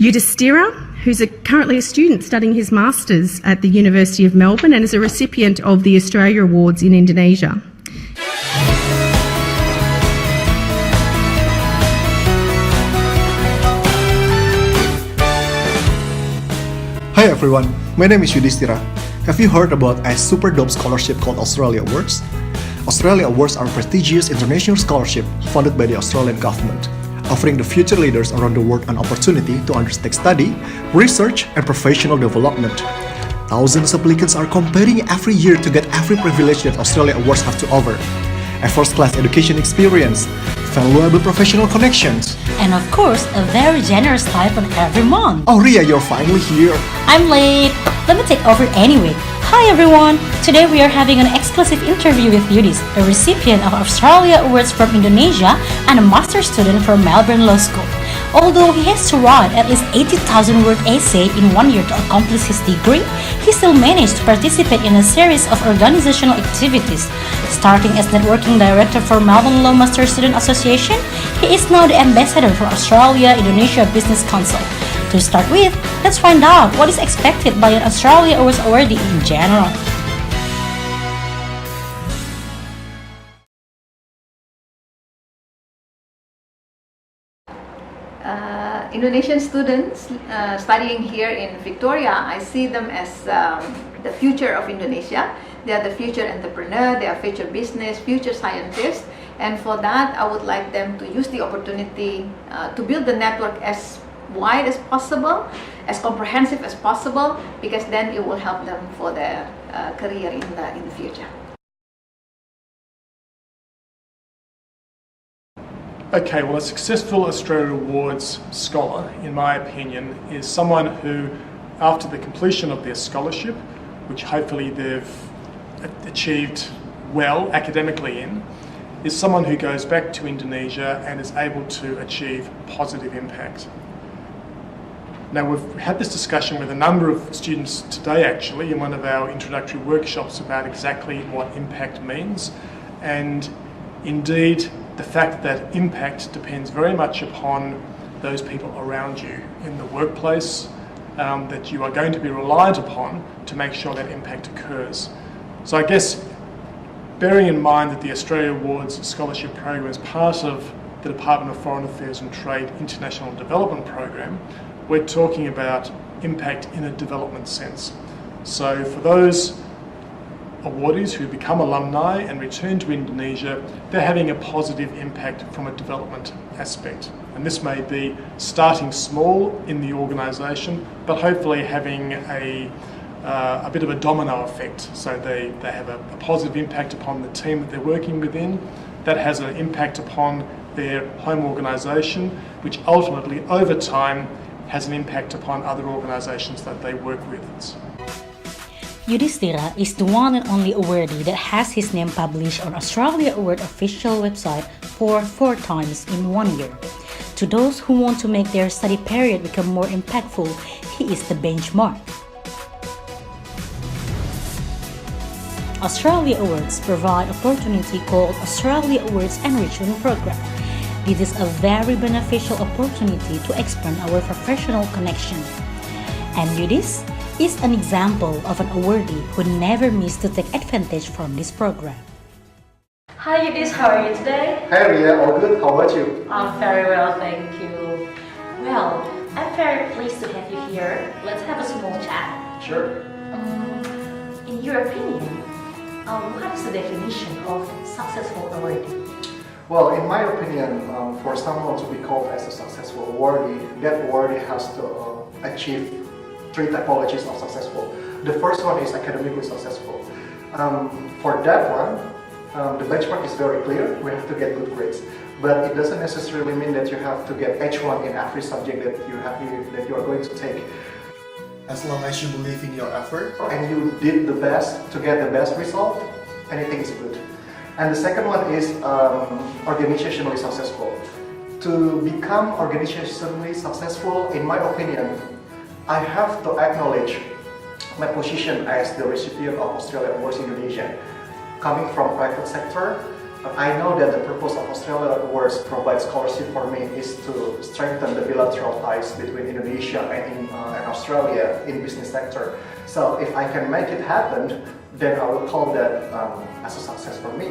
Yudistira, who's currently a student studying his Masters at the University of Melbourne and is a recipient of the Australia Awards in Indonesia. Hi everyone, my name is Yudistira. Have you heard about a super dope scholarship called Australia Awards? Australia Awards are a prestigious international scholarship funded by the Australian government, offering the future leaders around the world an opportunity to undertake study, research, and professional development. Thousands of applicants are competing every year to get every privilege that Australia Awards have to offer. A first-class education experience, valuable professional connections, and of course, a very generous stipend every month. Oh Ria, you're finally here. I'm late. Let me take over anyway. Hi everyone. Today we are having an exclusive interview with Yudis, a recipient of Australia Awards from Indonesia and a master's student from Melbourne Law School. Although he has to write at least 80,000 word essay in 1 year to accomplish his degree, he still managed to participate in a series of organizational activities. Starting as networking director for Melbourne Law Master Student Association, he is now the ambassador for Australia Indonesia Business Council. To start with, let's find out what is expected by an Australia Awards awardee in general. Indonesian students studying here in Victoria, I see them as the future of Indonesia. They are the future entrepreneur, they are future business, future scientists, and for that I would like them to use the opportunity to build the network as wide as possible, as comprehensive as possible, because then it will help them for their career in the future. Okay, well, a successful Australia Awards scholar, in my opinion, is someone who, after the completion of their scholarship, which hopefully they've achieved well academically in, is someone who goes back to Indonesia and is able to achieve positive impact. Now, we've had this discussion with a number of students today, actually, in one of our introductory workshops about exactly what impact means, and indeed, the fact that impact depends very much upon those people around you in the workplace that you are going to be reliant upon to make sure that impact occurs. So I guess bearing in mind that the Australia Awards Scholarship Program is part of the Department of Foreign Affairs and Trade International Development Program, we're talking about impact in a development sense. So for those awardees who become alumni and return to Indonesia, they're having a positive impact from a development aspect. And this may be starting small in the organisation, but hopefully having a bit of a domino effect. So they have a positive impact upon the team that they're working within, that has an impact upon their home organisation, which ultimately over time has an impact upon other organisations that they work with. Yudistira is the one and only awardee that has his name published on Australia Award official website for 4 times in 1 year. To those who want to make their study period become more impactful, he is the benchmark. Australia Awards provide opportunity called Australia Awards Enrichment Program. This is a very beneficial opportunity to expand our professional connection. And Yudis is an example of an awardee who never missed to take advantage from this program. Hi Yudis, how are you today? Hi Ria, all good, how about you? I'm very well, thank you. Well, I'm very pleased to have you here. Let's have a small chat. Sure. In your opinion, what is the definition of successful awardee? Well, in my opinion, for someone to be called as a successful awardee, that awardee has to achieve 3 typologies of successful. The first one is academically successful. For that one, the benchmark is very clear. We have to get good grades, but it doesn't necessarily mean that you have to get H1 in every subject that you are going to take. As long as you believe in your effort and you did the best to get the best result, anything is good. And the second one is organizationally successful. To become organizationally successful, in my opinion, I have to acknowledge my position as the recipient of Australia Awards Indonesia. Coming from private sector, I know that the purpose of Australia Awards provide scholarship for me is to strengthen the bilateral ties between Indonesia and Australia in business sector. So if I can make it happen, then I will call that as a success for me.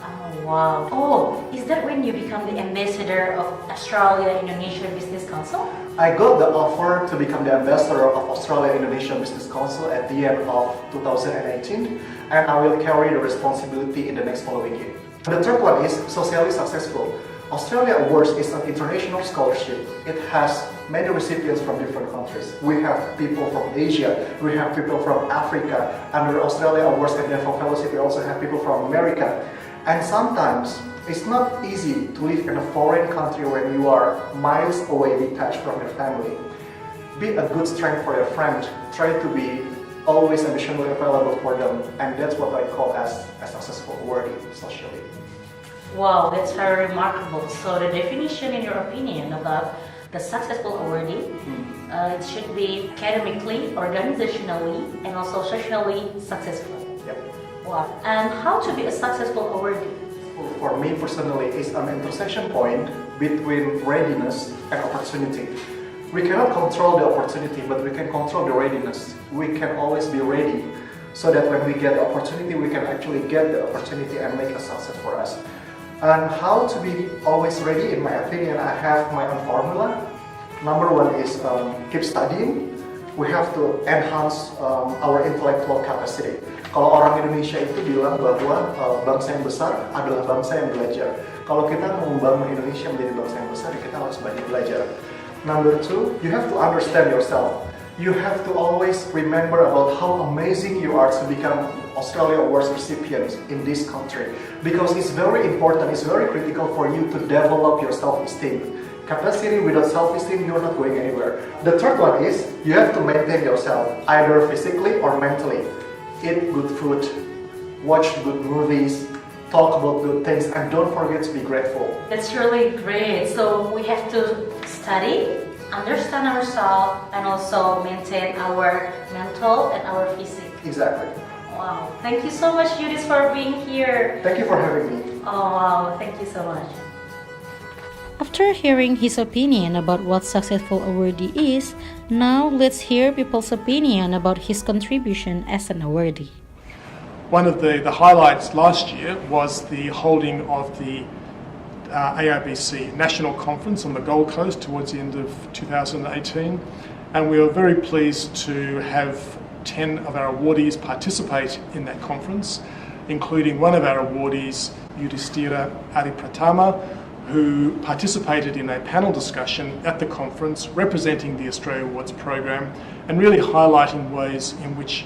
Oh, wow. Oh, is that when you become the ambassador of Australia Indonesia Business Council? I got the offer to become the ambassador of Australia Indonesia Business Council at the end of 2018, and I will carry the responsibility in the next following year. The third one is socially successful. Australia Awards is an international scholarship. It has many recipients from different countries. We have people from Asia, we have people from Africa. Under Australia Awards and Naval Fellowship, we also have people from America. And sometimes it's not easy to live in a foreign country when you are miles away detached from your family. Be a good strength for your friend. Try to be always emotionally available for them, and that's what I call as a successful awardee socially. Wow, that's very remarkable. So the definition, in your opinion, about the successful awardee, it should be academically, organizationally, and also socially successful. Yep. Wow. And how to be a successful awardee? For me personally, it's an intersection point between readiness and opportunity. We cannot control the opportunity, but we can control the readiness. We can always be ready, so that when we get the opportunity, we can actually get the opportunity and make a success for us. And how to be always ready, in my opinion, I have my own formula. Number one is keep studying. We have to enhance our intellectual capacity. Kalau orang Indonesia itu bilang bahwa bangsa yang besar adalah bangsa yang belajar. Kalau kita mau membangun Indonesia menjadi bangsa yang besar, kita harus banyak belajar. Number two, you have to understand yourself. You have to always remember about how amazing you are to become Australia Awards recipients in this country. Because it's very important, it's very critical for you to develop your self-esteem. Capacity without self-esteem, you're not going anywhere. The third one is, you have to maintain yourself, either physically or mentally. Eat good food, watch good movies, talk about good things, and don't forget to be grateful. That's really great. So we have to study, understand ourselves, and also maintain our mental and our physique. Exactly. Wow. Thank you so much, Yudis, for being here. Thank you for having me. Oh, wow. Thank you so much. After hearing his opinion about what successful awardee is, now let's hear people's opinion about his contribution as an awardee. One of the highlights last year was the holding of the AIBC National Conference on the Gold Coast towards the end of 2018, and we were very pleased to have 10 of our awardees participate in that conference, including one of our awardees, Yudistira Adipratama, who participated in a panel discussion at the conference representing the Australia Awards program and really highlighting ways in which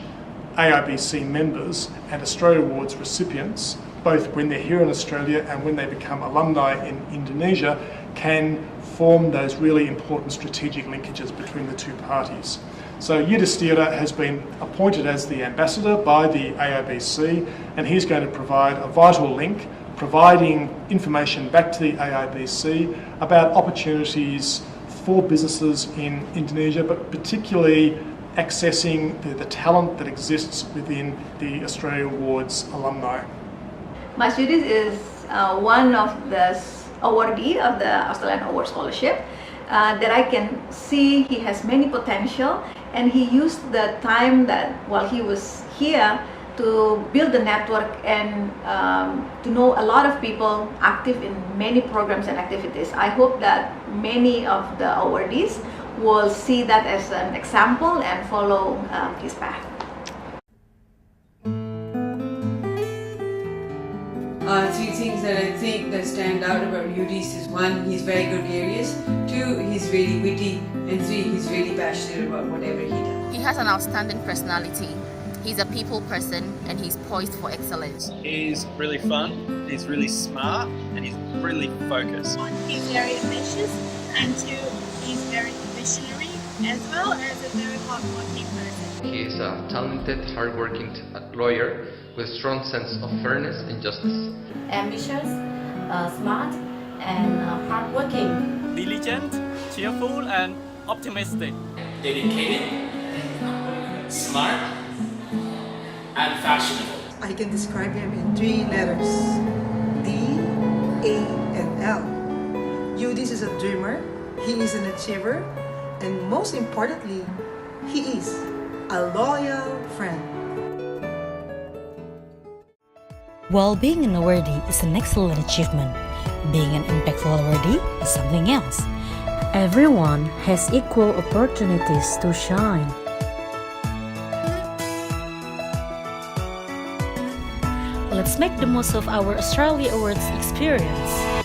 AIBC members and Australia Awards recipients, both when they're here in Australia and when they become alumni in Indonesia, can form those really important strategic linkages between the two parties. So Yudistira has been appointed as the ambassador by the AIBC, and he's going to provide a vital link, providing information back to the AIBC about opportunities for businesses in Indonesia, but particularly accessing the talent that exists within the Australia Awards alumni. Mas Yudis is one of the awardee of the Australian Awards Scholarship that I can see he has many potential, and he used the time that while he was here to build the network and to know a lot of people active in many programs and activities. I hope that many of the awardees will see that as an example and follow his path. Three things that I think that stand out about Yudis is: one, he's very gregarious; two, he's really witty; and three, he's really passionate about whatever he does. He has an outstanding personality. He's a people person and he's poised for excellence. He's really fun, he's really smart, and he's really focused. One, he's very ambitious, and two, he's very visionary, as well as a very hardworking person. He is a talented, hardworking lawyer with a strong sense of fairness and justice. Ambitious, smart, and hardworking. Diligent, cheerful, and optimistic. Dedicated, smart, and fashionable. I can describe him in 3 letters. A and L. Yudis is a dreamer, he is an achiever, and most importantly, he is a loyal friend. While being an awardee is an excellent achievement, being an impactful awardee is something else. Everyone has equal opportunities to shine. Let's make the most of our Australia Awards experience.